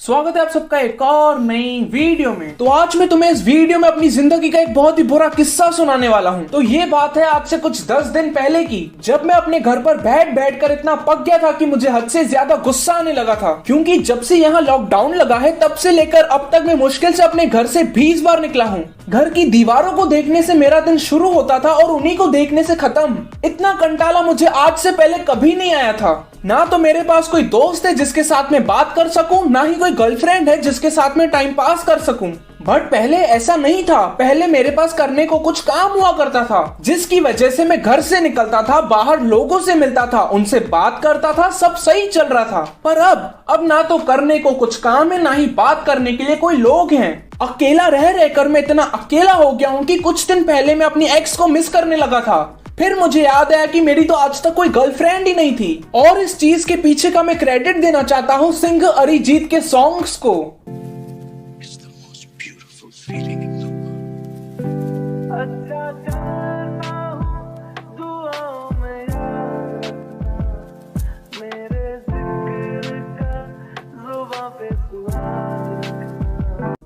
स्वागत है आप सबका एक और नई वीडियो में। तो आज मैं तुम्हें इस वीडियो में अपनी जिंदगी का एक बहुत ही बुरा किस्सा सुनाने वाला हूँ। तो ये बात है आज से कुछ 10 दिन पहले की, जब मैं अपने घर पर बैठ कर इतना पक गया था कि मुझे हद से ज्यादा गुस्सा आने लगा था। क्योंकि जब से यहाँ लॉकडाउन लगा है तब से लेकर अब तक मैं मुश्किल से अपने घर से 20 बार निकला हूँ। घर की दीवारों को देखने से मेरा दिन शुरू होता था और उन्हीं को देखने से खत्म। इतना कंटाला मुझे आज से पहले कभी नहीं आया था। ना तो मेरे पास कोई दोस्त है जिसके साथ में बात कर सकूं, ना ही कोई गर्लफ्रेंड है जिसके साथ में टाइम पास कर सकूं। बट पहले ऐसा नहीं था। पहले मेरे पास करने को कुछ काम हुआ करता था, जिसकी वजह से मैं घर से निकलता था, बाहर लोगों से मिलता था, उनसे बात करता था, सब सही चल रहा था। पर अब ना तो करने को कुछ काम है, ना ही बात करने के लिए कोई लोग हैं। अकेला रह रहकर मैं इतना अकेला हो गया हूँ कि कुछ दिन पहले मैं अपनी एक्स को मिस करने लगा था। फिर मुझे याद आया कि मेरी तो आज तक कोई गर्लफ्रेंड ही नहीं थी। और इस चीज के पीछे का मैं क्रेडिट देना चाहता हूँ सिंगर अरिजीत के सॉन्ग्स को।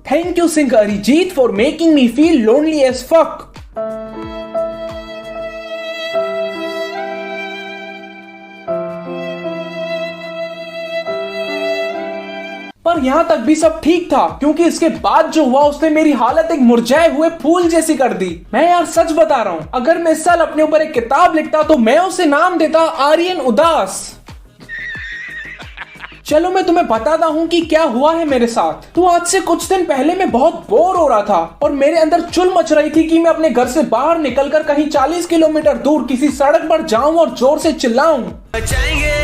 Thank you, singer Arijit, for making me feel lonely as fuck. पर यहाँ तक भी सब ठीक था, क्योंकि इसके बाद जो हुआ उसने मेरी हालत एक मुरझाए हुए फूल जैसी कर दी। मैं यार सच बता रहा हूँ, अगर मैं इस साल अपने ऊपर एक किताब लिखता तो मैं उसे नाम देता आर्यन उदास। चलो मैं तुम्हें बताता हूँ कि क्या हुआ है मेरे साथ। तो आज से कुछ दिन पहले मैं बहुत बोर हो रहा था और मेरे अंदर चुल मच रही थी कि मैं अपने घर से बाहर निकलकर कहीं 40 किलोमीटर दूर किसी सड़क पर जाऊं और जोर से चिल्लाऊं, मचाएंगे।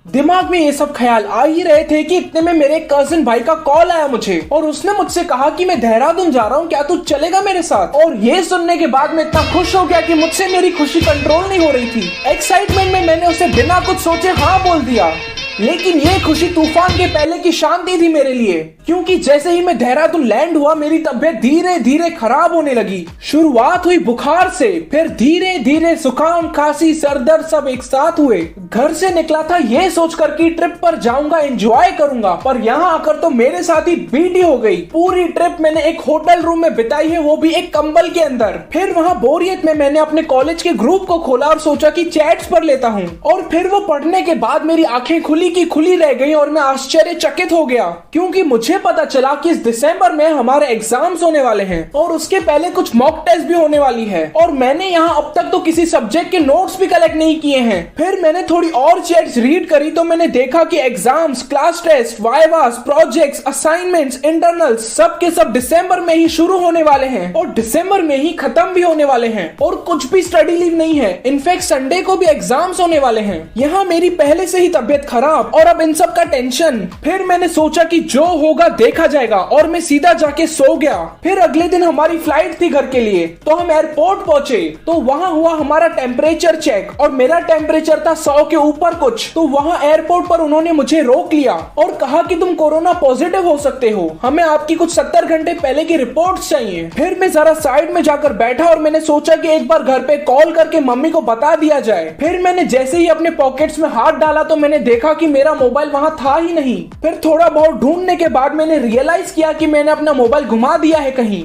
दिमाग में ये सब ख्याल आ ही रहे थे कि इतने में मेरे कजिन भाई का कॉल आया मुझे, और उसने मुझसे कहा कि मैं देहरादून जा रहा हूँ, क्या तू चलेगा मेरे साथ। और ये सुनने के बाद मैं इतना खुश हो गया कि मुझसे मेरी खुशी कंट्रोल नहीं हो रही थी। एक्साइटमेंट में मैंने उसे बिना कुछ सोचे हाँ बोल दिया। लेकिन ये खुशी तूफान के पहले की शांति थी मेरे लिए, क्योंकि जैसे ही मैं देहरादून लैंड हुआ मेरी तबीयत धीरे धीरे खराब होने लगी। शुरुआत हुई बुखार से, फिर धीरे धीरे जुकाम, खांसी, सर दर्द सब एक साथ हुए। घर से निकला था ये सोचकर कि ट्रिप पर जाऊंगा, एंजॉय करूंगा, पर यहाँ आकर तो मेरे साथ ही बीटी हो गई। पूरी ट्रिप मैंने एक होटल रूम में बिताई है, वो भी एक कंबल के अंदर। फिर वहाँ बोरियत में मैंने अपने कॉलेज के ग्रुप को खोला और सोचा कि चैट्स पर लेता हूँ। और फिर वो पढ़ने के बाद मेरी आंखें खुली रह गई और मैं आश्चर्यचकित हो गया, क्योंकि मुझे पता चला कि इस दिसंबर में हमारे एग्जाम्स होने वाले हैं और उसके पहले कुछ मॉक टेस्ट भी होने वाली है। और मैंने यहाँ अब तक तो किसी सब्जेक्ट के नोट्स भी कलेक्ट नहीं किए हैं। फिर मैंने थोड़ी और चैट्स रीड करी तो मैंने देखा कि exams, class test, vivas, projects, assignments, internals सब के सब दिसंबर में ही शुरू होने वाले हैं और दिसंबर में ही खत्म भी होने वाले हैं। और कुछ भी स्टडी लीव नहीं है। इनफैक्ट संडे को भी एग्जाम्स होने वाले हैं। यहाँ मेरी पहले से ही तबीयत खराब और अब इन सब का टेंशन। फिर मैंने सोचा कि जो होगा देखा जाएगा और मैं सीधा जाके सो गया। फिर अगले दिन हमारी फ्लाइट थी घर के लिए, तो हम एयरपोर्ट पहुंचे। तो वहां हुआ हमारा टेम्परेचर चेक और मेरा टेम्परेचर था 100 के ऊपर कुछ। तो वहां एयरपोर्ट पर उन्होंने मुझे रोक लिया और कहा कि तुम कोरोना पॉजिटिव हो सकते हो, हमें आपकी कुछ 70 घंटे पहले की रिपोर्ट चाहिए। फिर मैं जरा साइड में जाकर बैठा और मैंने सोचा कि एक बार घर पे कॉल करके मम्मी को बता दिया जाए। फिर मैंने जैसे ही अपने पॉकेट्स में हाथ डाला तो मैंने देखा कि मेरा मोबाइल वहां था ही नहीं। फिर थोड़ा बहुत ढूंढने के बाद मैंने रियलाइज किया कि मैंने अपना मोबाइल घुमा दिया है कहीं।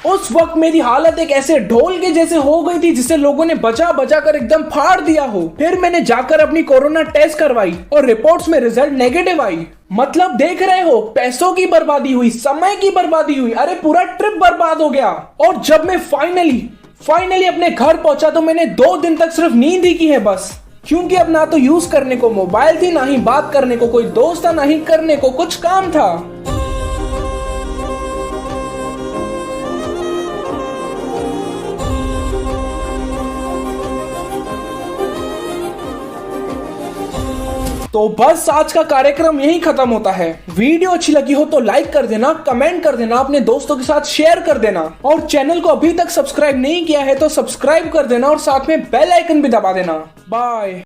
उस वक्त मेरी हालत एक ऐसे ढोल के जैसे हो गई थी जिसे लोगों ने बजा बजा कर एकदम फाड़ दिया हो। फिर मैंने जाकर अपनी कोरोना टेस्ट करवाई और रिपोर्ट्स में रिजल्ट नेगेटिव आई। मतलब देख रहे हो, पैसों की बर्बादी हुई, समय की बर्बादी हुई, अरे पूरा ट्रिप बर्बाद हो गया। और जब मैं फाइनली अपने घर पहुंचा तो मैंने 2 दिन तक सिर्फ नींद ही की है बस, क्योंकि अब ना तो यूज करने को मोबाइल थी, ना ही बात करने को कोई दोस्त था, ना ही करने को कुछ काम था। तो बस आज का कार्यक्रम यही खत्म होता है। वीडियो अच्छी लगी हो तो लाइक कर देना, कमेंट कर देना, अपने दोस्तों के साथ शेयर कर देना, और चैनल को अभी तक सब्सक्राइब नहीं किया है तो सब्सक्राइब कर देना और साथ में बेल आइकन भी दबा देना। बाय।